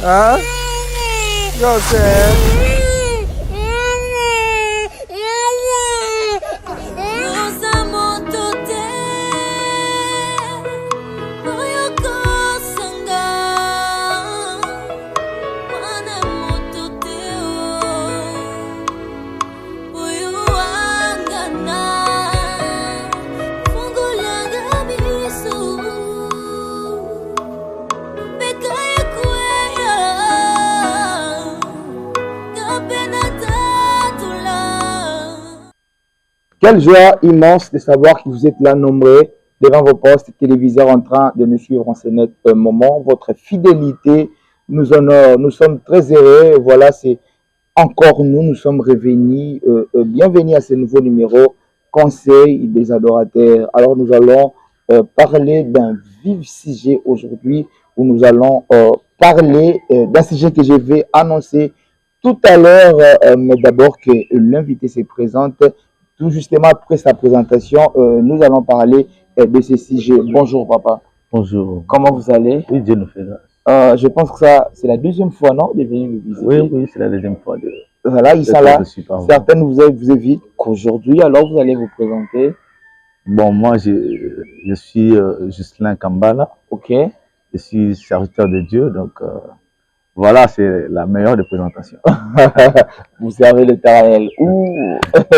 Hein? Joseph. Quelle joie immense de savoir que vous êtes là nombreux devant vos postes téléviseurs en train de nous suivre en ce net moment. Votre fidélité nous honore. Nous sommes très heureux. Voilà, c'est encore nous sommes revenus. Bienvenue à ce nouveau numéro Conseil des adorateurs. Alors nous allons parler d'un vif sujet aujourd'hui où nous allons parler d'un sujet que je vais annoncer tout à l'heure, mais d'abord que l'invité se présente. Tout justement après sa présentation, nous allons parler de ce sujet. Bonjour papa. Bonjour. Comment vous allez? Oui, Dieu nous fait grâce. Je pense que ça, c'est la deuxième fois, non, de venir me visiter. Oui, c'est la deuxième fois. Voilà, ils sont là. Certaines vous invitent qu'aujourd'hui, alors vous allez vous présenter. Bon, moi, je suis Justin Kambala. Ok. Je suis serviteur de Dieu, donc voilà, c'est la meilleure des présentations. Vous servez l'Éternel où?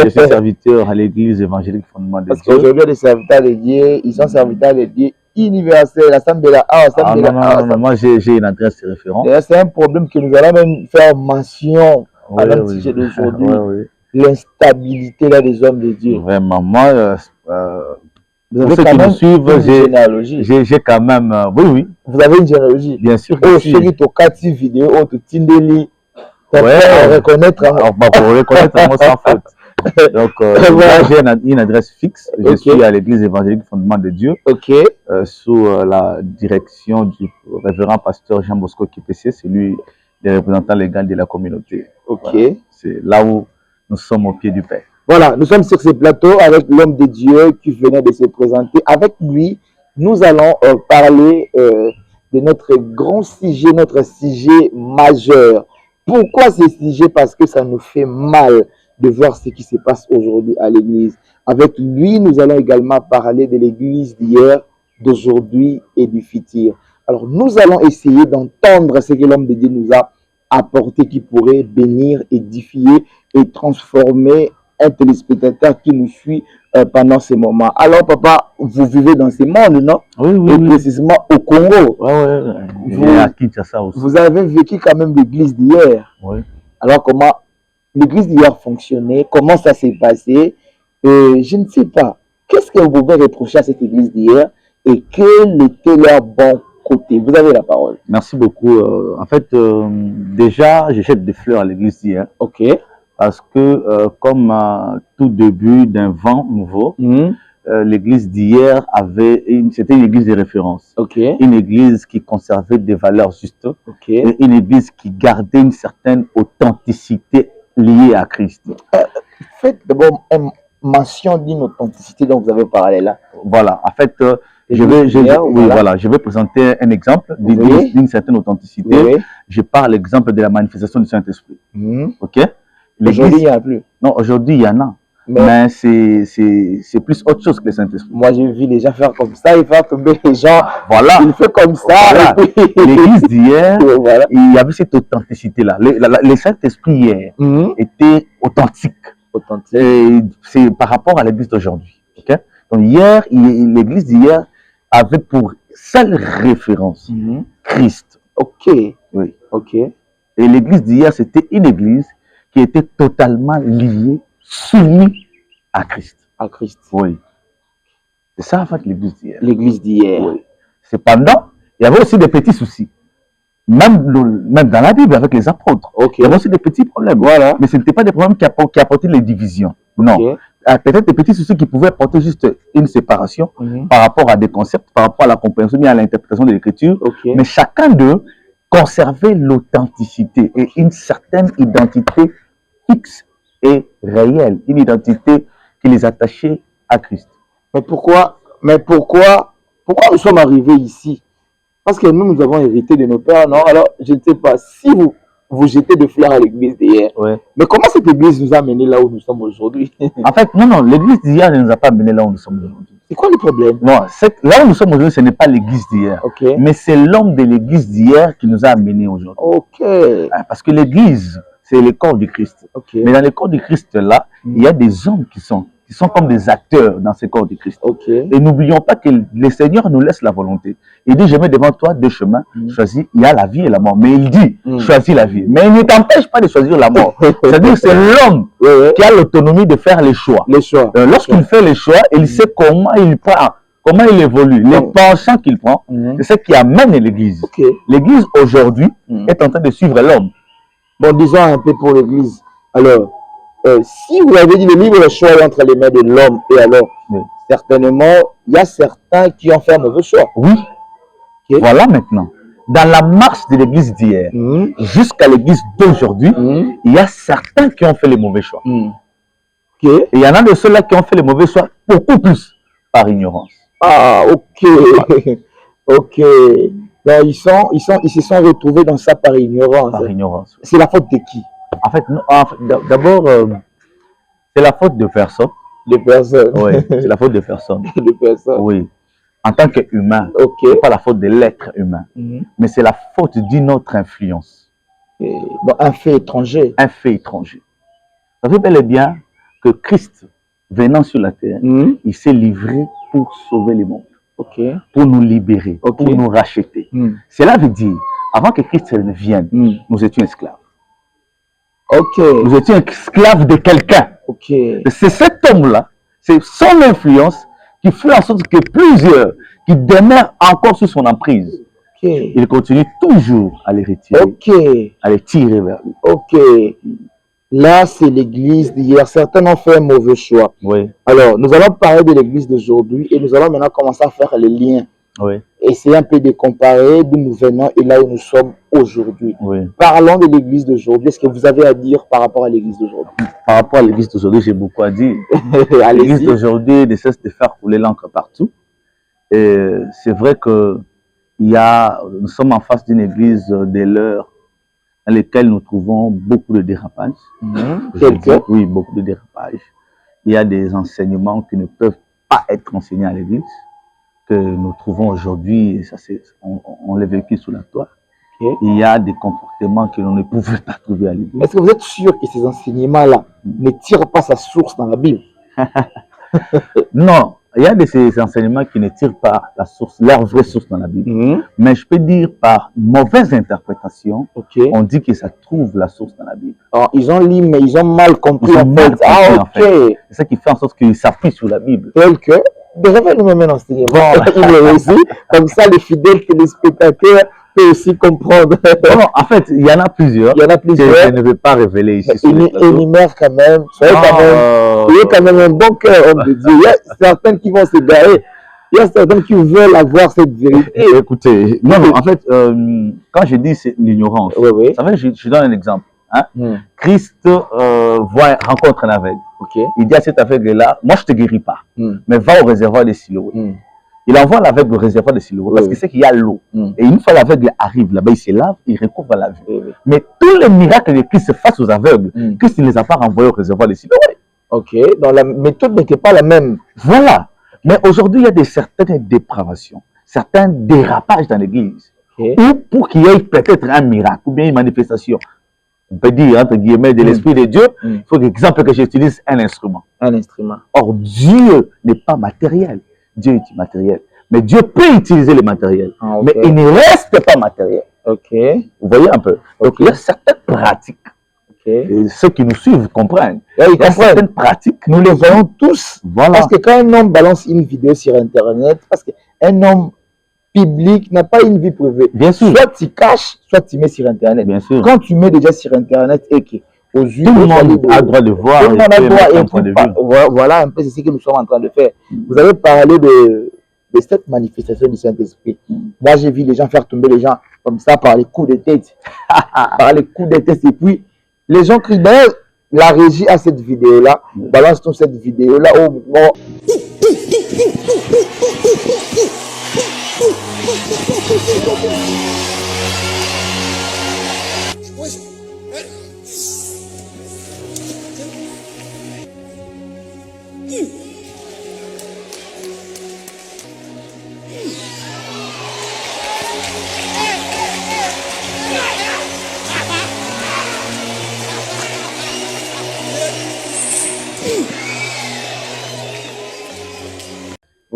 Je suis serviteur à l'église évangélique Fondement de Dieu. Parce qu'aujourd'hui, les serviteurs de Dieu, ils sont serviteurs de Dieu universels. Non, moi j'ai une adresse référente. C'est un problème que nous allons même faire mention à notre sujet d'aujourd'hui. L'instabilité là des hommes de Dieu. Vraiment, moi, vous avez quand même une généalogie. J'ai quand même, oui. Vous avez une généalogie. Bien sûr. Oh, chérie, tu as 4 vidéos, tu Tindeli. Pour reconnaître. Pour reconnaître, moi, sans faute. Donc, voilà, j'ai une adresse fixe. Je suis à l'église évangélique Fondement de Dieu. Ok. Sous la direction du révérend pasteur Jean Bosco Kipessé, c'est lui le représentant légal de la communauté. Ok. Voilà. C'est là où nous sommes au pied du Père. Voilà, nous sommes sur ce plateau avec l'homme de Dieu qui venait de se présenter. Avec lui, nous allons parler de notre grand sujet, notre sujet majeur. Pourquoi ce sujet? Parce que ça nous fait mal de voir ce qui se passe aujourd'hui à l'église. Avec lui, nous allons également parler de l'église d'hier, d'aujourd'hui et du futur. Alors, nous allons essayer d'entendre ce que l'homme de Dieu nous a apporté qui pourrait bénir, édifier et transformer un téléspectateur qui nous suit pendant ces moments. Alors, papa, vous vivez dans ces mondes, non? Oui. Et précisément au Congo. Oui. À Kinshasa aussi. Vous avez vécu quand même l'église d'hier. Oui. Alors, comment l'église d'hier fonctionnait? Comment ça s'est passé? Je ne sais pas. Qu'est-ce que vous pouvez reprocher à cette église d'hier? Et quel était leur bon côté? Vous avez la parole. Merci beaucoup. En fait, déjà, je jette des fleurs à l'église d'hier. Ok. Parce que, comme tout début d'un vent nouveau, l'église d'hier c'était une église de référence. Okay. Une église qui conservait des valeurs justes. Okay. Et une église qui gardait une certaine authenticité liée à Christ. Faites d'abord une mention d'une authenticité dont vous avez parlé là. Voilà, en fait, je vais présenter un exemple d'une certaine authenticité. Oui. Je parle l'exemple de la manifestation du Saint-Esprit. Ok? Aujourd'hui, il n'y en a plus. Non, aujourd'hui, il y en a. Mais c'est plus autre chose que le Saint-Esprit. Moi, j'ai vu les gens faire comme ça, ils font tomber les gens. Voilà. Ils font comme ça. Voilà. L'église d'hier, il y avait cette authenticité-là. Le Saint-Esprit hier était authentique. C'est par rapport à l'église d'aujourd'hui. Okay? Donc, hier, l'église d'hier avait pour seule référence Christ. Ok. Oui. Ok. Et l'église d'hier, c'était une église qui était totalement liée, soumise à Christ. À Christ. Oui. C'est ça, en fait, l'église d'hier. L'église d'hier. Oui. Cependant, il y avait aussi des petits soucis. Même dans la Bible, avec les apôtres, il y avait aussi des petits problèmes. Voilà. Mais ce n'étaient pas des problèmes qui apportaient les divisions. Non. Okay. Peut-être des petits soucis qui pouvaient apporter juste une séparation par rapport à des concepts, par rapport à la compréhension, bien à l'interprétation de l'écriture. Okay. Mais chacun d'eux conservait l'authenticité et une certaine identité fixe et réelle. Une identité qui les attachait à Christ. Mais pourquoi nous sommes arrivés ici Parce que nous avons hérité de nos pères, non? Alors, je ne sais pas si vous jetez des fleurs à l'église d'hier. Ouais. Mais comment cette église nous a menés là où nous sommes aujourd'hui? En fait, non, l'église d'hier ne nous a pas menés là où nous sommes aujourd'hui. C'est quoi le problème? Non, là où nous sommes aujourd'hui, ce n'est pas l'église d'hier. Okay. Mais c'est l'homme de l'église d'hier qui nous a amenés aujourd'hui. Ok. Parce que l'église, c'est le corps du Christ. Okay. Mais dans le corps du Christ, là, il y a des hommes qui sont comme des acteurs dans ce corps du Christ. Okay. Et n'oublions pas que le Seigneur nous laisse la volonté. Il dit, je mets devant toi deux chemins, choisis, il y a la vie et la mort. Mais il dit, choisis la vie. Mais il ne t'empêche pas de choisir la mort. C'est-à-dire que c'est l'homme qui a l'autonomie de faire les choix. Lorsqu'il fait les choix, il sait comment il prend, comment il évolue. Les penchants qu'il prend, c'est ce qui amène l'Église. Okay. L'Église aujourd'hui est en train de suivre l'homme. Bon, disons un peu pour l'Église. Alors, si vous avez dit le libre choix est entre les mains de l'homme, et alors, certainement, il y a certains qui ont fait un mauvais choix. Oui. Okay. Voilà maintenant. Dans la marche de l'église d'hier, jusqu'à l'église d'aujourd'hui, il y a certains qui ont fait les mauvais choix. Okay. Et il y en a de ceux-là qui ont fait les mauvais choix beaucoup plus par ignorance. Ah, ok. Ok. Donc, ils se sont retrouvés dans ça par ignorance. Par ignorance. C'est la faute de qui? En fait, d'abord, c'est la faute de personne. De personne. Oui, c'est la faute de personne. De personne. Oui. En tant qu'humain, okay. C'est pas la faute de l'être humain, mais c'est la faute d'une autre influence. Donc, un fait étranger. Un fait étranger. Ça fait bel et bien que Christ, venant sur la terre, il s'est livré pour sauver le monde, pour nous libérer, pour nous racheter. Cela veut dire, avant que Christ ne vienne, nous étions esclaves. Nous étions esclaves de quelqu'un. C'est cet homme-là, c'est son influence qui fait en sorte que plusieurs qui demeurent encore sous son emprise, il continue toujours à les retirer, à les tirer vers lui. Là, c'est l'église d'hier. Certains ont fait un mauvais choix. Oui. Alors, nous allons parler de l'église d'aujourd'hui et nous allons maintenant commencer à faire les liens. Oui. Essayer un peu de comparer d'où nous venons et là où nous sommes aujourd'hui. Oui. Parlons de l'église d'aujourd'hui. Est-ce que vous avez à dire par rapport à l'église d'aujourd'hui? Par rapport à l'église d'aujourd'hui, j'ai beaucoup à dire. L'église d'aujourd'hui ne cesse de faire couler l'encre partout. Et c'est vrai que nous sommes en face d'une église de l'heure dans laquelle nous trouvons beaucoup de dérapages. Oui, beaucoup de dérapages. Il y a des enseignements qui ne peuvent pas être enseignés à l'église, que nous trouvons aujourd'hui, on l'a vécu sous la toile. Il y a des comportements que l'on ne pouvait pas trouver à l'église. Est-ce que vous êtes sûr que ces enseignements-là ne tirent pas sa source dans la Bible? Non, il y a de ces enseignements qui ne tirent pas leur vraie source dans la Bible. Mais je peux dire par mauvaise interprétation, on dit que ça trouve la source dans la Bible. Alors, ils ont lu, mais ils ont mal compris en fait. C'est ça qui fait en sorte qu'ils s'appuient sur la Bible. Tel que, révèle-nous même un enseignement. Il est aussi, comme ça les fidèles téléspectateurs peuvent aussi comprendre. Non, en fait, il y en a plusieurs. Il y en a plusieurs. Que je ne vais pas révéler ici. Énumère quand même. Soyez quand même un bon cœur, homme de Dieu. Il y a certains qui vont se garer. Il y a certains qui veulent avoir cette vérité. Écoutez, non, en fait, quand je dis c'est l'ignorance, ça fait, je donne un exemple. Hein? Christ rencontre un aveugle. Il dit à cet aveugle-là, moi je ne te guéris pas, mais va au réservoir de Siloé. Il envoie l'aveugle au réservoir de Siloé parce qu'il sait qu'il y a l'eau. Et une fois l'aveugle arrive là-bas, il se lave, il recouvre la vue. Mais tous les miracles de Christ se fassent aux aveugles, Christ ne les a pas renvoyés au réservoir de Siloé. Donc la méthode n'était pas la même. Voilà. Mais aujourd'hui, il y a certaines dépravations, certains dérapages dans l'église. Ou pour qu'il y ait peut-être un miracle ou bien une manifestation, on peut dire, entre guillemets, de l'Esprit de Dieu, il faut, par exemple, que j'utilise un instrument. Un instrument. Or, Dieu n'est pas matériel. Dieu est immatériel. Mais Dieu peut utiliser le matériel. Mais il ne reste pas matériel. Vous voyez un peu. Donc, il y a certaines pratiques. Et ceux qui nous suivent comprennent. Ils comprennent. Certaines pratiques. Nous les voyons tous. Voilà. Parce que quand un homme balance une vidéo sur Internet, parce qu'un homme public n'a pas une vie privée. Bien sûr. Soit tu caches, soit tu mets sur Internet. Bien sûr. Quand tu mets déjà sur Internet et que aux yeux, tout le monde a le droit de voir. Tout le monde a le droit. Voilà un peu ce que nous sommes en train de faire. Vous avez parlé de cette manifestation du Saint-Esprit. Moi, j'ai vu les gens faire tomber les gens comme ça par les coups de tête. Par les coups de tête. Et puis, les gens crient. D'ailleurs, la régie a cette vidéo-là. Balance toute cette vidéo-là. Oh, bon.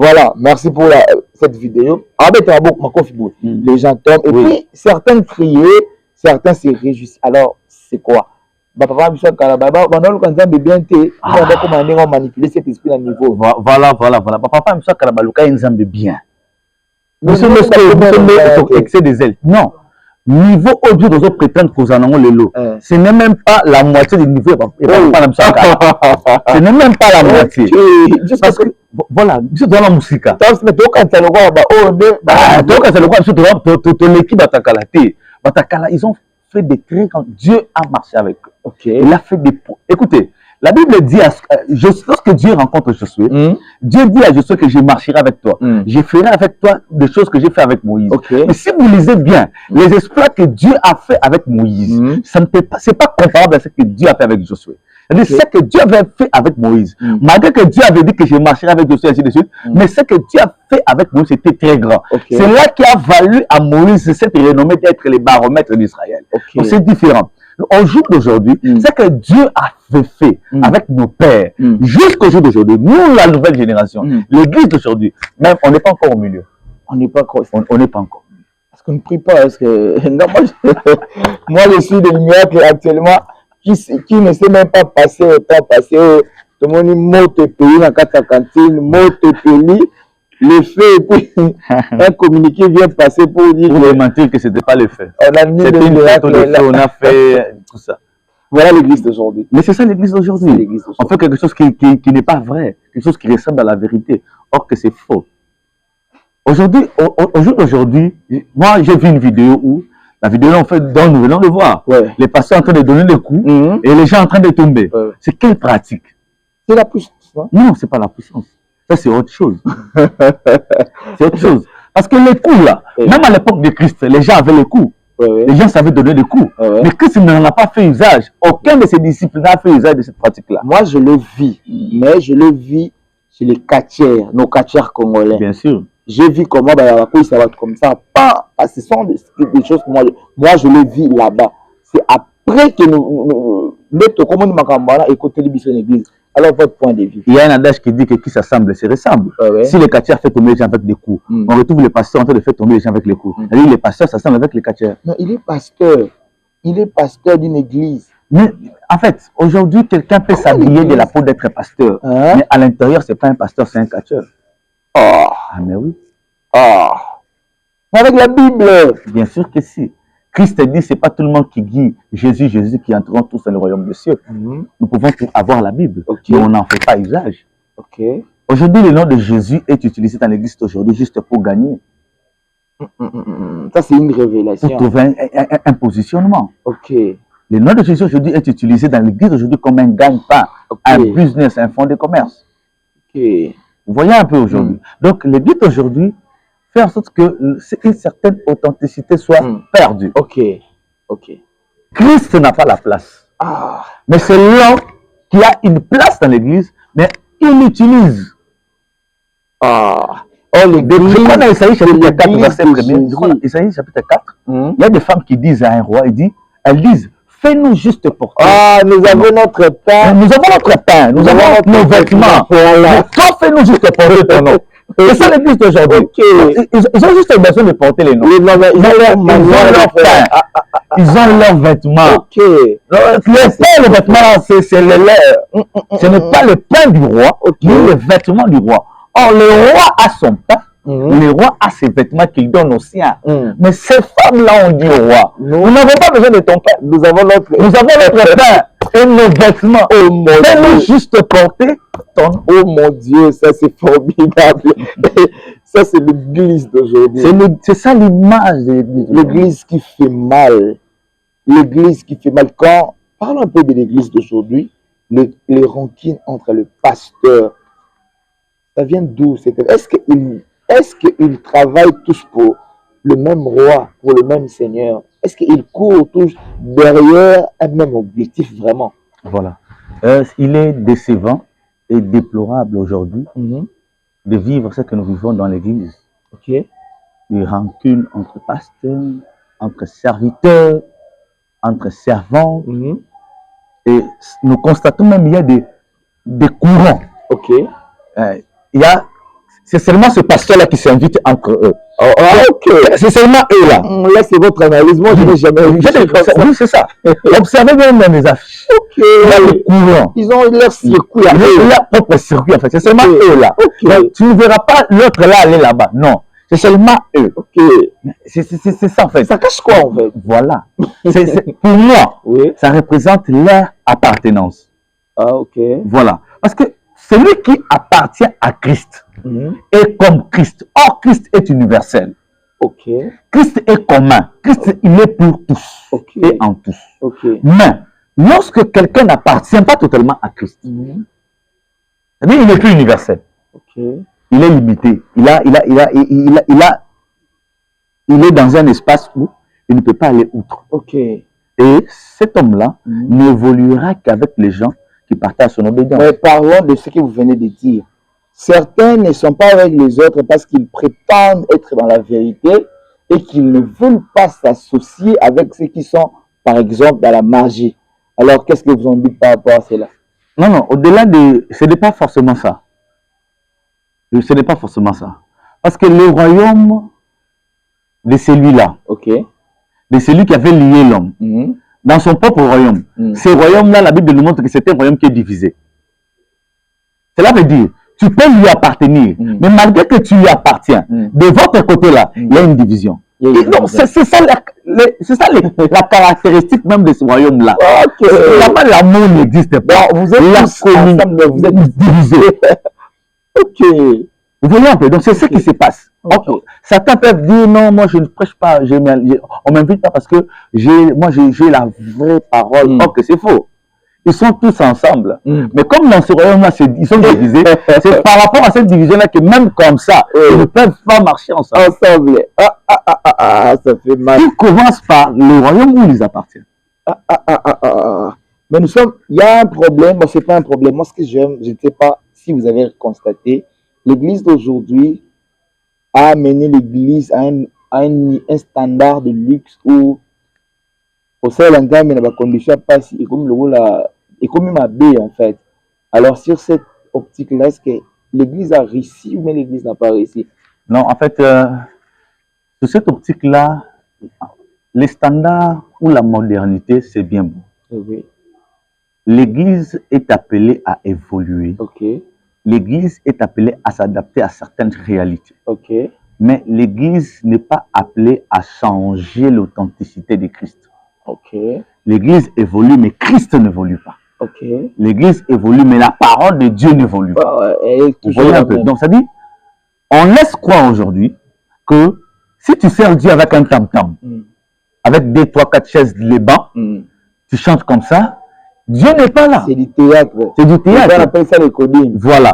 Voilà, merci pour cette vidéo. Les gens tombent. Et puis, certains criaient, certains se réjouissent. Alors, c'est quoi? Papa, comment manipuler cet esprit à niveau. Voilà. Papa, bien. Excès des ailes. Non. Niveau audio de autres prétendent que les lots. Ce n'est même pas la moitié du niveau. Ce n'est même pas la moitié. Parce que, voilà, c'est dans la musique. Ils ont fait des très grands. Dieu a marché avec eux. Il a fait des. Écoutez, la Bible dit, lorsque Dieu rencontre Josué, Dieu dit à Josué que je marcherai avec toi. Je ferai avec toi des choses que j'ai fait avec Moïse. Mais si vous lisez bien, les exploits que Dieu a fait avec Moïse, ça ne peut pas, c'est pas comparable à ce que Dieu a fait avec Josué. C'est-à-dire ce que Dieu avait fait avec Moïse. Malgré que Dieu avait dit que je marcherai avec Josué, ainsi de suite, mais ce que Dieu a fait avec Moïse, c'était très grand. C'est là qui a valu à Moïse cette renommée d'être le baromètre d'Israël. Donc c'est différent. Au jour d'aujourd'hui, c'est que Dieu a fait avec nos pères. Jusqu'au jour d'aujourd'hui, nous, la nouvelle génération, l'église d'aujourd'hui, même on n'est pas encore au milieu. On n'est pas encore. On n'est pas encore. Parce qu'on ne prie pas. Parce que... non, moi, je suis de miracle actuellement qui ne sait même pas passer au temps passé. Tout le monde dit mot te pays dans la cantine, mot te pays. Le fait, et puis un communiqué vient passer pour dire pour mentir que ce n'était pas le fait. On a mis une photo de fait, on a fait tout ça. Voilà l'église d'aujourd'hui. Mais c'est ça l'église d'aujourd'hui. On fait quelque chose qui n'est pas vrai, quelque chose qui ressemble à la vérité, or que c'est faux. Aujourd'hui, moi j'ai vu une vidéo où la vidéo en fait, dont nous venons de voir, les pasteurs en train de donner des coups et les gens en train de tomber. C'est quelle pratique? C'est la puissance. Hein? Non, c'est pas la puissance. Ça, c'est autre chose. C'est autre chose. Parce que les coups, là, même à l'époque de Christ, les gens avaient les coups. Les gens savaient donner des coups. Mais Christ n'en a pas fait usage. Aucun de ses disciples n'a fait usage de cette pratique-là. Moi, je le vis. Mais je le vis chez les catchers, nos catchers congolais. Bien sûr. J'ai vu comment ça va être comme ça. Pas, ce sont des choses que moi, je le vis là-bas. C'est après que nous écoutez l'église. Alors, votre point de vue. Il y a un adage qui dit que qui s'assemble se ressemble. Si les catcheurs fait tomber les gens avec des coups, on retrouve les pasteurs en train de faire tomber les gens avec les coups. Les pasteurs s'assemblent avec les catcheurs. Non, il est pasteur. Il est pasteur d'une église. Mais en fait, aujourd'hui, quelqu'un peut s'habiller de la peau d'être pasteur. Mais à l'intérieur, ce n'est pas un pasteur, c'est un catcheur. Ah, mais oui. Avec la Bible. Bien sûr que si. Christ dit, ce n'est pas tout le monde qui dit Jésus qui entreront tous dans le royaume des cieux. Nous pouvons avoir la Bible, mais on n'en fait pas usage. Aujourd'hui, le nom de Jésus est utilisé dans l'église d'aujourd'hui juste pour gagner. Ça, c'est une révélation. Pour trouver un positionnement. Le nom de Jésus aujourd'hui est utilisé dans l'église aujourd'hui comme un gagne-pain, un business, un fonds de commerce. Vous voyez un peu aujourd'hui. Donc, l'église d'aujourd'hui fait en sorte que une certaine authenticité soit perdue. Christ n'a pas la place. Mais c'est l'homme qui a une place dans l'église, mais il l'utilise. Je crois Isaïe chapitre 4, verset 1er. Isaïe chapitre 4, il y a des femmes qui disent à un roi, elles disent, fais-nous juste porter. Nous avons notre pain. Nous avons notre pain, nous avons nos vêtements. Mais toi, fais-nous juste porter ton nom. C'est ça l'église d'aujourd'hui. Ils ont juste besoin de porter les noms. Ils ont leur pain. Ils ont leurs vêtements. Le vêtement, c'est le leur. Ce n'est pas le pain du roi, mais le vêtement du roi. Or, le roi a son pain. Le roi a ses vêtements qu'il donne aux siens. Mais ces femmes-là ont dit au roi, nous n'avons pas besoin de ton pain. Nous avons notre pain et nos vêtements. Fais-nous juste porter ton... Oh mon Dieu, ça c'est formidable. Ça c'est l'église d'aujourd'hui. C'est ça l'image de l'église. L'église qui fait mal. L'église qui fait mal. Quand, parlons un peu de l'église d'aujourd'hui, les rancines entre le pasteur, ça vient d'où? Est-ce est-ce qu'ils travaillent tous pour le même roi, pour le même Seigneur? Est-ce qu'ils courent tous derrière un même objectif vraiment? Voilà. Il est décevant et déplorable aujourd'hui de vivre ce que nous vivons dans l'Église. Ok. Une rancune entre pasteurs, entre serviteurs, entre servants. Et nous constatons même qu'il y a des courants. Ok. C'est seulement ce pasteur-là qui s'invite entre eux. Ok. C'est seulement eux là. Là, c'est votre analyse. Moi, je n'ai jamais vu. Oui, c'est ça. Observez même dans les affiches. Ok. Il y a des courants. Ils ont leur circuit. Leur propre circuit, en fait. C'est seulement eux là. Donc, tu ne verras pas l'autre là aller là-bas. Non. C'est seulement eux. Ok. C'est ça, en fait. Ça cache quoi, en fait? Voilà. Pour moi, ça représente leur appartenance. Ah, ok. Voilà. Parce que celui qui appartient à Christ est comme Christ. Or, Christ est universel. Ok. Christ est commun. Christ, il est pour tous et en tous. Ok. Mais, lorsque quelqu'un n'appartient pas totalement à Christ, c'est-à-dire il n'est plus universel. Ok. Il est limité. Il est dans un espace où il ne peut pas aller outre. Ok. Et cet homme-là n'évoluera qu'avec les gens qui partagent son obédience. Mais parlons de ce que vous venez de dire. Certains ne sont pas avec les autres parce qu'ils prétendent être dans la vérité et qu'ils ne veulent pas s'associer avec ceux qui sont, par exemple, dans la magie. Alors, qu'est-ce que vous en dites par rapport à cela? Non, non, au-delà de... Ce n'est pas forcément ça. Ce n'est pas forcément ça. Parce que le royaume de celui-là, de celui qui avait lié l'homme, dans son propre royaume, ce royaume-là, la Bible nous montre que c'est un royaume qui est divisé. Cela veut dire, tu peux lui appartenir, mais malgré que tu lui appartiens, de votre côté-là, il y a une division. C'est ça, la caractéristique même de ce royaume-là. Là-bas, l'amour n'existe pas. Vous êtes divisés. Ok. Vous voyez un peu, donc c'est ce qui se passe. Certains peuvent dire non, moi je ne prêche pas, on ne m'invite pas parce que moi j'ai la vraie parole. Or que c'est faux. Ils sont tous ensemble. Mais comme dans ce royaume-là, ils sont divisés, c'est par rapport à cette division-là que même comme ça, ils ne peuvent pas marcher ensemble. Ça fait mal. Ils commencent par le royaume où ils appartiennent. Mais il y a un problème, moi c'est pas un problème. Moi ce que j'aime, je ne sais pas si vous avez constaté, l'église d'aujourd'hui a amené l'église à un standard de luxe où au sein de l'engagement, il y a des conditions pas si, et comme ma baie en fait. Alors sur cette optique-là, est-ce que l'église a réussi ou bien l'église n'a pas réussi? Non, en fait, sur cette optique-là, les standards ou la modernité, c'est bien bon. L'église est appelée à évoluer. L'église est appelée à s'adapter à certaines réalités. Mais l'église n'est pas appelée à changer l'authenticité de Christ. L'église évolue, mais Christ n'évolue pas. L'église évolue, mais la parole de Dieu n'évolue pas. Vous voyez un peu. Donc, ça dit, on laisse croire aujourd'hui que si tu sers Dieu avec un tam-tam, avec 2, 3, 4 chaises, les bancs, tu chantes comme ça, Dieu n'est pas là. C'est du théâtre. C'est du théâtre. On appelle ça le coding. Voilà.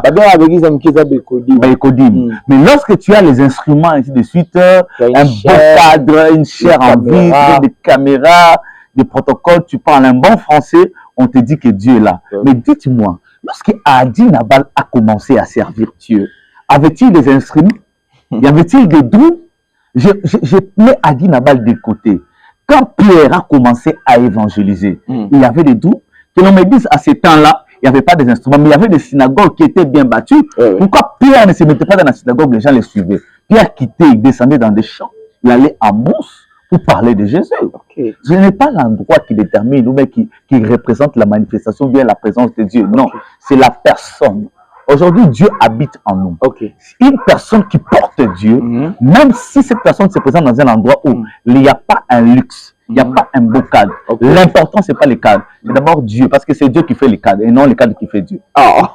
Mais lorsque tu as les instruments, ainsi de suite, un beau cadre, une chaire en vitre, des caméras, des protocoles, tu parles un bon français, on te dit que Dieu est là. Mais dites-moi, lorsque Adi Nabal a commencé à servir Dieu, avait-il des instruments? Y avait-il des drums? Je mets Adi Nabal de côté. Quand Pierre a commencé à évangéliser, il y avait des drums. Que l'on me dise à ces temps-là, il n'y avait pas des instruments, mais il y avait des synagogues qui étaient bien battues. Pourquoi Pierre ne se mettait pas dans la synagogue, les gens les suivaient? Pierre quittait, il descendait dans des champs, il allait à Mons pour parler de Jésus. Ce n'est pas l'endroit qui détermine ou bien qui représente la manifestation, bien la présence de Dieu. Non, c'est la personne. Aujourd'hui, Dieu habite en nous. Une personne qui porte Dieu, même si cette personne se présente dans un endroit où il n'y a pas un luxe, il n'y a pas un beau cadre. L'important, ce n'est pas le cadre. C'est d'abord Dieu, parce que c'est Dieu qui fait le cadre et non le cadre qui fait Dieu. Ça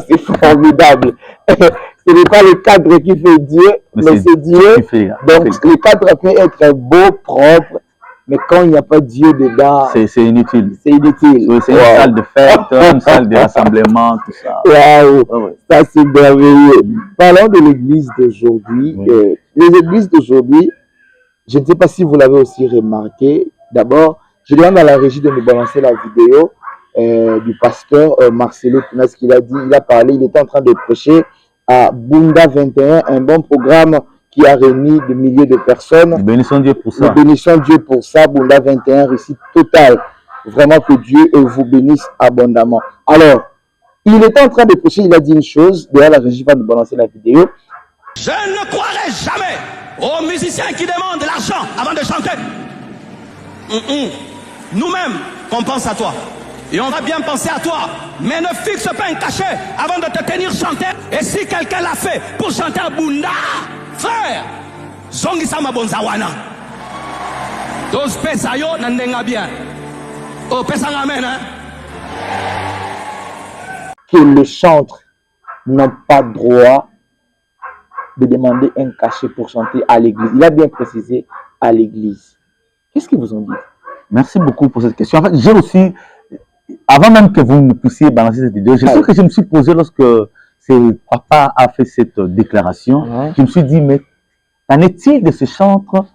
c'est formidable. Ce n'est pas le cadre qui fait Dieu, mais c'est Dieu qui fait. Donc le cadre peut être beau, propre, Mais quand il n'y a pas Dieu dedans, c'est inutile. C'est inutile. Oui, c'est une salle de fête, une salle de rassemblement, tout ça. Waouh, ça c'est merveilleux. Parlons de l'église d'aujourd'hui. Les églises d'aujourd'hui, je ne sais pas si vous l'avez aussi remarqué. D'abord, je demande à la régie de nous balancer la vidéo du pasteur Marcelo Tunas, qu'il a dit, il a parlé, il était en train de prêcher à Bunda 21, un bon programme qui a réuni des milliers de personnes. Nous bénissons Dieu pour ça. Nous bénissons Dieu pour ça. Bunda 21, réussite totale. Vraiment que Dieu vous bénisse abondamment. Alors, il était en train de prêcher, il a dit une chose. D'ailleurs, la régie va nous balancer la vidéo. Je ne croirai jamais aux musiciens qui demandent de l'argent avant de chanter. Nous-mêmes, on pense à toi. Et on va bien penser à toi. Mais ne fixe pas un cachet avant de te tenir chanter. Et si quelqu'un l'a fait pour chanter à Bunda, frère, zongi sama bonzawana. Dos pesa yo nandenga bien. Oh, pesa amen, hein? Que le chantre n'a pas droit de demander un cachet pour chanter à l'église. Il a bien précisé à l'église. Qu'est-ce qu'ils vous ont dit? Merci beaucoup pour cette question. En fait, j'ai aussi, avant même que vous ne puissiez balancer cette vidéo, je sais que je me suis posé lorsque papa a fait cette déclaration. Je me suis dit, mais qu'en est-il de ces chantres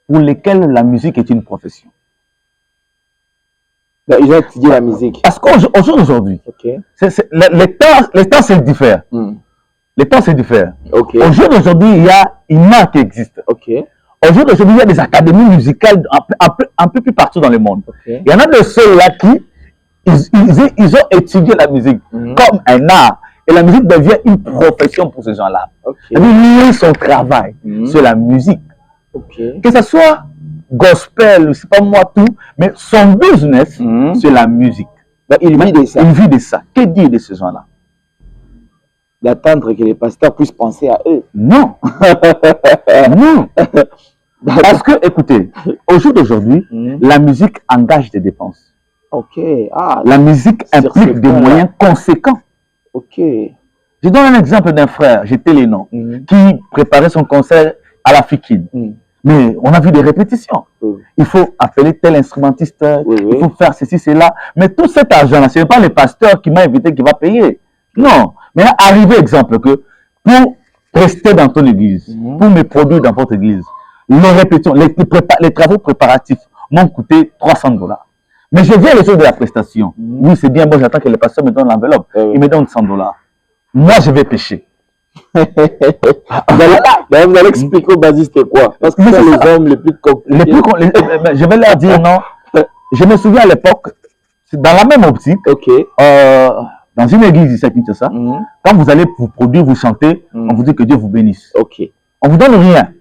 pour lesquels la musique est une profession? Ben, ils ont étudié la musique. Parce qu'au jour d'aujourd'hui, les temps se diffèrent. Les temps se diffèrent. Au jour d'aujourd'hui, il y a une art qui existe. Au jour d'aujourd'hui, il y a des académies musicales un peu plus partout dans le monde. Il y en a de ceux-là qui ils ont étudié la musique comme un art. Et la musique devient une profession pour ces gens-là. Lui, son travail, c'est la musique. Que ce soit gospel, c'est pas moi tout, mais son business, c'est la musique. Ben, il vit de ça. Il vit de ça. Que dire de ces gens-là? D'attendre que les pasteurs puissent penser à eux. Non. Non. Parce que, écoutez, au jour d'aujourd'hui, la musique engage des dépenses. La musique implique des moyens conséquents. Je donne un exemple d'un frère, j'étais les noms, qui préparait son concert à la Fikine. Mais on a vu des répétitions. Il faut appeler tel instrumentiste, il faut faire ceci, cela. Mais tout cet argent-là, ce n'est pas le pasteur qui m'a invité qui va payer. Non. Mais là, arrivé exemple que pour rester dans ton église, pour me produire dans votre église, les répétitions, les travaux préparatifs m'ont coûté $300. Mais je viens le jour de la prestation. Oui, c'est bien, bon, j'attends que le pasteur me donne l'enveloppe. Il me donne $100. Moi, je vais pêcher. Vous allez expliquer au basiste quoi? Parce que c'est les hommes les plus compliqués. Je vais leur dire non. Je me souviens à l'époque, dans la même optique, dans une église ici à Kinshasa, quand vous allez vous produire, vous chantez, on vous dit que Dieu vous bénisse. On vous donne rien.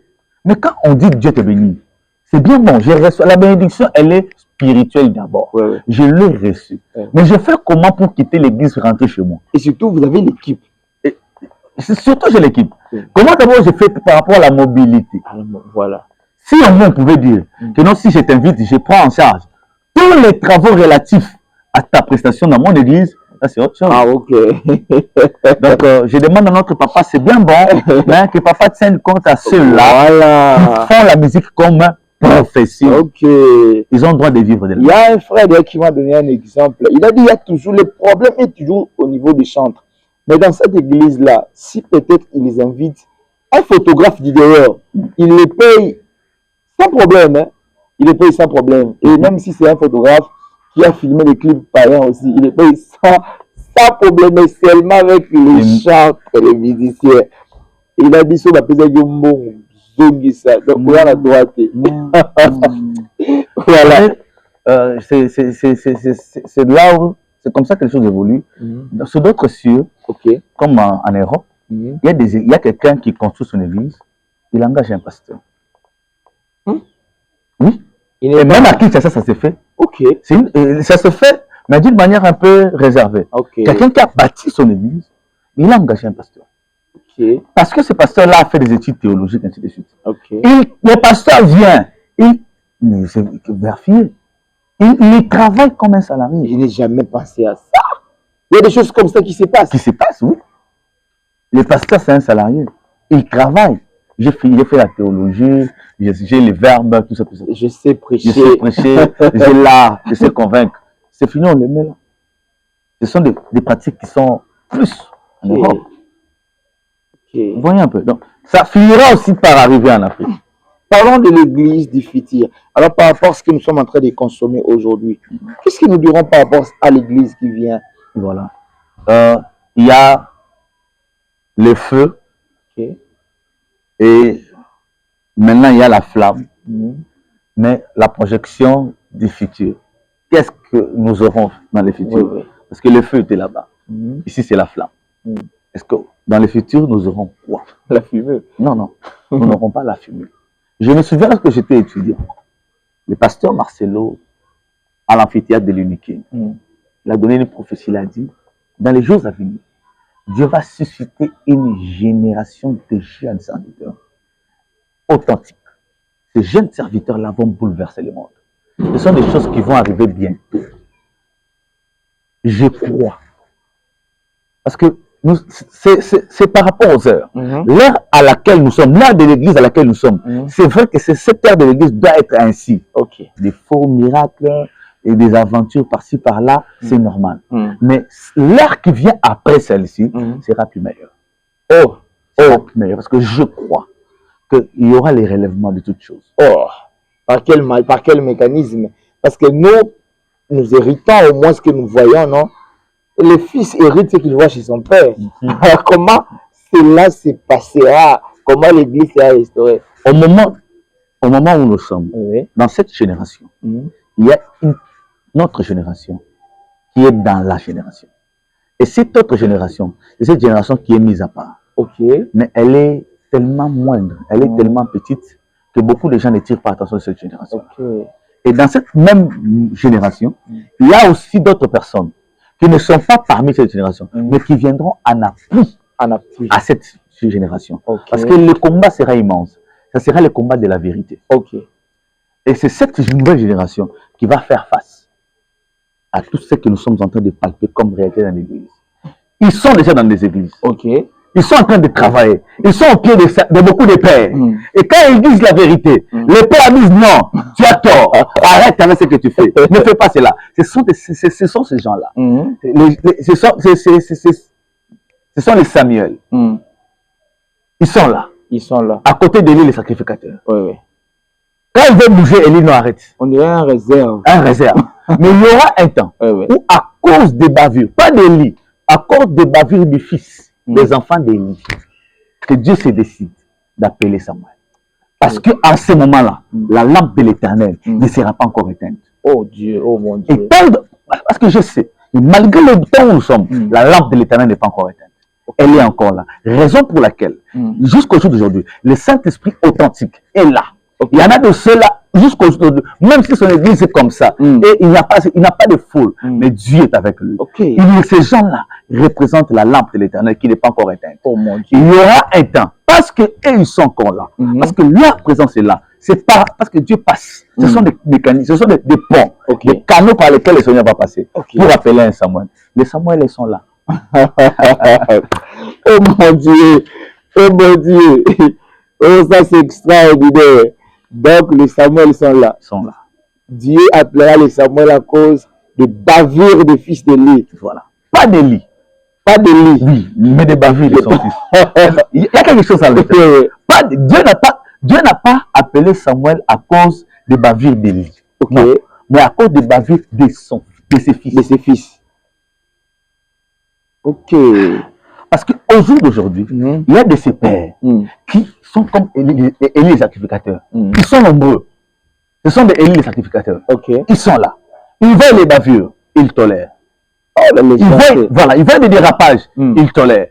Mais quand on dit que Dieu te bénit, c'est bien bon. La bénédiction, elle est spirituelle d'abord. Je l'ai reçue. Mais je fais comment pour quitter l'église et rentrer chez moi? Et surtout, vous avez l'équipe. Surtout j'ai l'équipe. Comment d'abord j'ai fait par rapport à la mobilité? Voilà. Si on pouvait dire que non, si je t'invite, je prends en charge tous les travaux relatifs à ta prestation dans mon église, ça c'est autre chose. Donc je demande à notre papa, c'est bien bon, hein, que papa tienne compte à ceux-là qui font la musique comme profession. Ils ont le droit de vivre de là. Il y a un frère qui m'a donné un exemple. Il a dit il y a toujours le problème est toujours au niveau des chantres. Mais dans cette église-là, si peut-être ils les invitent, un photographe du dehors, il les paye sans problème. Hein? Il les paye sans problème. Et même si c'est un photographe qui a filmé les clips païens aussi, il les paye sans problème, mais seulement avec les chantres et les musiciens. Il a dit ça, donc on a la droite. Voilà. C'est là où c'est comme ça que les choses évoluent. Sur d'autres cieux, comme en Europe, il y a quelqu'un qui construit son église, il engage un pasteur. Oui. Et même à Kinshasa, ça se fait. Ça se fait, mais d'une manière un peu réservée. Quelqu'un qui a bâti son église, il a engagé un pasteur. Parce que ce pasteur-là a fait des études théologiques, ainsi de suite. Le pasteur vient, c'est vérifié. Il travaille comme un salarié. Je n'ai jamais pensé à ça. Il y a des choses comme ça qui se passent. Qui se passent, oui. Le pasteur, c'est un salarié. Il travaille. J'ai fait la théologie, j'ai les verbes, tout ça, tout ça. Je sais prêcher. Je sais prêcher, j'ai l'art, je sais convaincre. C'est fini, on les met là. Ce sont des pratiques qui sont plus en Europe. Vous voyez un peu. Donc, ça finira aussi par arriver en Afrique. Parlons de l'église du futur. Alors, par rapport à ce que nous sommes en train de consommer aujourd'hui, qu'est-ce que nous dirons par rapport à l'église qui vient? Voilà. Il y a le feu. Et maintenant, il y a la flamme. Mais la projection du futur. Qu'est-ce que nous aurons dans le futur? Parce que le feu était là-bas. Ici, c'est la flamme. Est-ce que dans le futur, nous aurons quoi? La fumée. Non, non. Nous n'aurons pas la fumée. Je me souviens lorsque j'étais étudiant, le pasteur Marcelo, à l'amphithéâtre de l'Uniquine, il a donné une prophétie, il a dit, dans les jours à venir, Dieu va susciter une génération de jeunes serviteurs authentiques. Ces jeunes serviteurs-là vont bouleverser le monde. Ce sont des choses qui vont arriver bientôt. Je crois. Parce que c'est par rapport aux heures. L'heure à laquelle nous sommes, l'heure de l'église à laquelle nous sommes, c'est vrai que cette heure de l'église doit être ainsi. Des faux miracles et des aventures par-ci par-là, c'est normal. Mais l'heure qui vient après celle-ci sera plus meilleure. Plus meilleure, parce que je crois qu'il y aura les relèvements de toutes choses. Par quel mécanisme? Parce que nous héritons au moins ce que nous voyons, non? Le fils hérite ce qu'il voit chez son père. Alors comment cela se passera? Comment l'église sera restaurée? Au moment où nous sommes, dans cette génération, il y a une autre génération qui est dans la génération. Et cette autre génération, c'est cette génération qui est mise à part. Mais elle est tellement moindre, elle est tellement petite que beaucoup de gens ne tirent pas attention à cette génération. Et dans cette même génération, il y a aussi d'autres personnes qui ne sont pas parmi cette génération, mais qui viendront en appui à cette génération. Parce que le combat sera immense. Ça sera le combat de la vérité. Et c'est cette nouvelle génération qui va faire face à tout ce que nous sommes en train de palper comme réalité dans l'église. Ils sont déjà dans des églises. Ils sont en train de travailler. Ils sont au pied de beaucoup de pères. Et quand ils disent la vérité, les pères disent non, tu as tort. Arrête avec ce que tu fais. Ne fais pas cela. Ce sont ces gens-là. Ce sont les Samuel. Ils sont là. À côté d'Élie, les sacrificateurs. Quand ils veulent bouger, Élie nous arrête. On dirait un réserve. Mais il y aura un temps où, à cause des bavures, pas d'Élie, à cause des bavures du fils, des enfants d'Élie, que Dieu se décide d'appeler Samuel. Parce qu'à ce moment-là, la lampe de l'Éternel ne sera pas encore éteinte. Dieu, mon Dieu. Et parce que je sais, malgré le temps où nous sommes, la lampe de l'Éternel n'est pas encore éteinte. Elle est encore là. Raison pour laquelle, jusqu'au jour d'aujourd'hui, le Saint-Esprit authentique est là. Il y en a de ceux-là, jusqu'au jour d'aujourd'hui, même si son église est comme ça, et il n'y a pas de foule, mais Dieu est avec lui. Ces gens-là représentent la lampe de l'Éternel qui n'est pas encore éteinte. Il y aura un temps, parce qu'eux, ils sont encore là, parce que leur présence est là. C'est pas parce que Dieu passe. Ce sont des mécanismes, ce sont des ponts, des canaux par lesquels le Seigneur va passer pour appeler un Samuel. Les Samuel, ils sont là. Oh mon Dieu, ça c'est extraordinaire. Donc les Samuel sont là. Dieu appellera les Samuel à cause de bavures des fils d'Élie. Voilà. Pas d'Élie. Oui, mais des bavures de son fils. Il y a quelque chose à le Dieu n'a pas appelé Samuel à cause des bavures d'Élie. Mais à cause des bavures de ses fils. Parce qu'au jour d'aujourd'hui, il y a de ces pères qui sont comme Élie les sacrificateurs. Ils sont nombreux. Ce sont des Élie les sacrificateurs. Ils sont là. Ils voient les bavures, ils tolèrent. Ils voient des dérapages, ils tolèrent.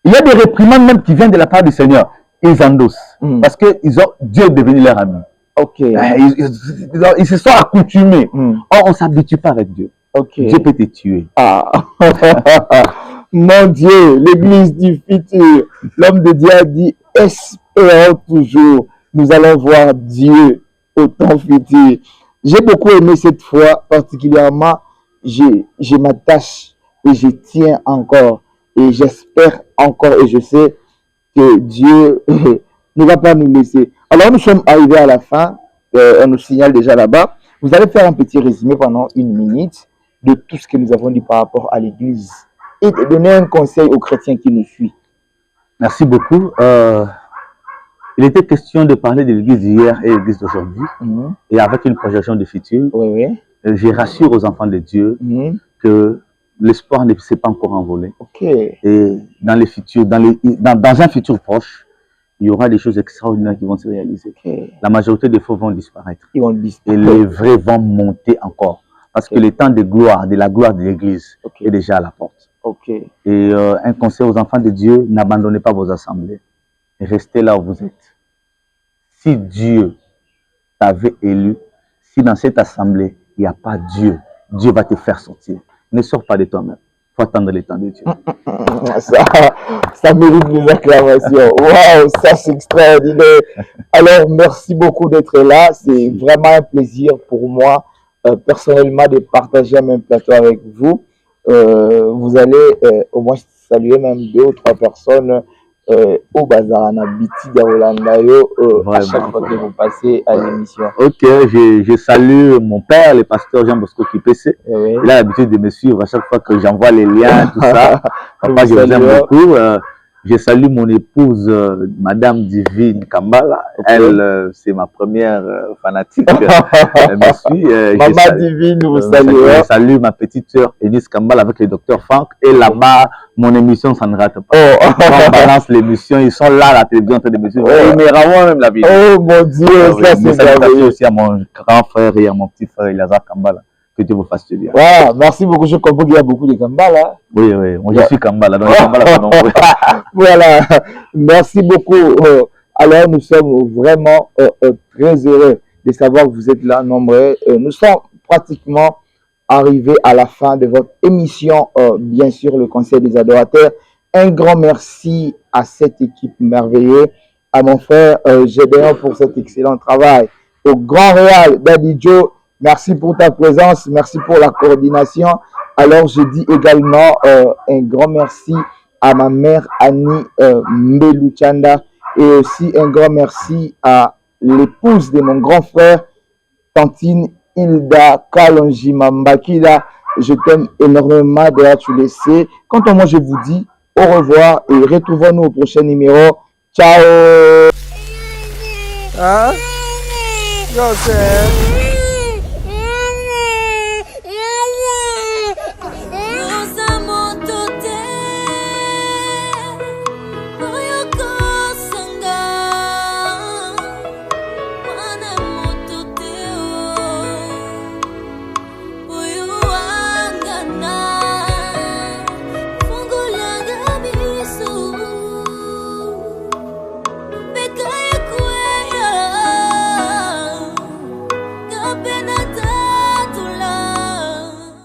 Il y a des réprimandes même qui viennent de la part du Seigneur, ils endossent. Parce que Dieu est devenu leur ami. Ils se sont accoutumés. Or, on ne s'habitue pas avec Dieu. Dieu peut te tuer. Mon Dieu, l'église du futur, l'homme de Dieu a dit, espérons toujours, nous allons voir Dieu au temps futur. J'ai beaucoup aimé cette foi, particulièrement, je m'attache et je tiens encore, et j'espère encore, et je sais que Dieu ne va pas nous laisser. Alors, nous sommes arrivés à la fin. On nous signale déjà là-bas. Vous allez faire un petit résumé pendant 1 minute de tout ce que nous avons dit par rapport à l'Église et de donner un conseil aux chrétiens qui nous suivent. Merci beaucoup. Il était question de parler de l'Église d'hier et de l'Église d'aujourd'hui, et avec une projection de futur. Oui. Je rassure aux enfants de Dieu que l'espoir ne s'est pas encore envolé. Et dans les futurs, dans un futur proche, il y aura des choses extraordinaires qui vont se réaliser. La majorité des faux vont disparaître. Et les vrais vont monter encore. Parce que le temps de la gloire de l'Église est déjà à la porte. Et un conseil aux enfants de Dieu, n'abandonnez pas vos assemblées. Restez là où vous êtes. Si Dieu t'avait élu, si dans cette assemblée, il n'y a pas Dieu, Dieu va te faire sortir. Ne sors pas de toi-même. Il faut attendre le temps de Dieu. Ça mérite des acclamations. Waouh, ça c'est extraordinaire. Alors, merci beaucoup d'être là. C'est vraiment un plaisir pour moi, personnellement, de partager un même plateau avec vous. Vous allez au moins saluer même 2 ou 3 personnes au bazar Biti Diawolandayo à chaque fois que vous passez à l'émission. Ok, je salue mon père, le pasteur Jean Bosco Kipese. Il a l'habitude de me suivre à chaque fois que j'envoie les liens, tout ça. Papa, je vous aime beaucoup. Je salue mon épouse, Madame Divine Kambala. Elle, c'est ma première fanatique. Elle me suit. Maman Divine, vous saluez. Je salue ma petite sœur, Eunice Kambala, avec le docteur Franck. Et là-bas, mon émission, ça ne rate pas. Quand on balance l'émission, ils sont là à la télévision en train de me suivre. Ils me renvoient même la vidéo. Oh mon Dieu, ça c'est salutations aussi à mon grand frère et à mon petit frère, Elazar Kambala. Que Dieu vous fasse du bien. Wow, merci beaucoup. Je comprends qu'il y a beaucoup de Kambala. Oui, moi je suis Kambala. Donc Kambala, voilà, merci beaucoup. Alors, nous sommes vraiment très heureux de savoir que vous êtes là, nombreux. Nous sommes pratiquement arrivés à la fin de votre émission, bien sûr, le Conseil des adorateurs. Un grand merci à cette équipe merveilleuse, à mon frère Gédéon pour cet excellent travail, au grand réal Daddy Joe. Merci pour ta présence, merci pour la coordination. Alors, je dis également un grand merci à ma mère Annie Mbeluchanda et aussi un grand merci à l'épouse de mon grand frère, Tantine Hilda Kalonji Mambakila. Je t'aime énormément, d'ailleurs tu le sais. Quant à moi, je vous dis au revoir et retrouvons-nous au prochain numéro. Ciao! Huh? Yo, Sam.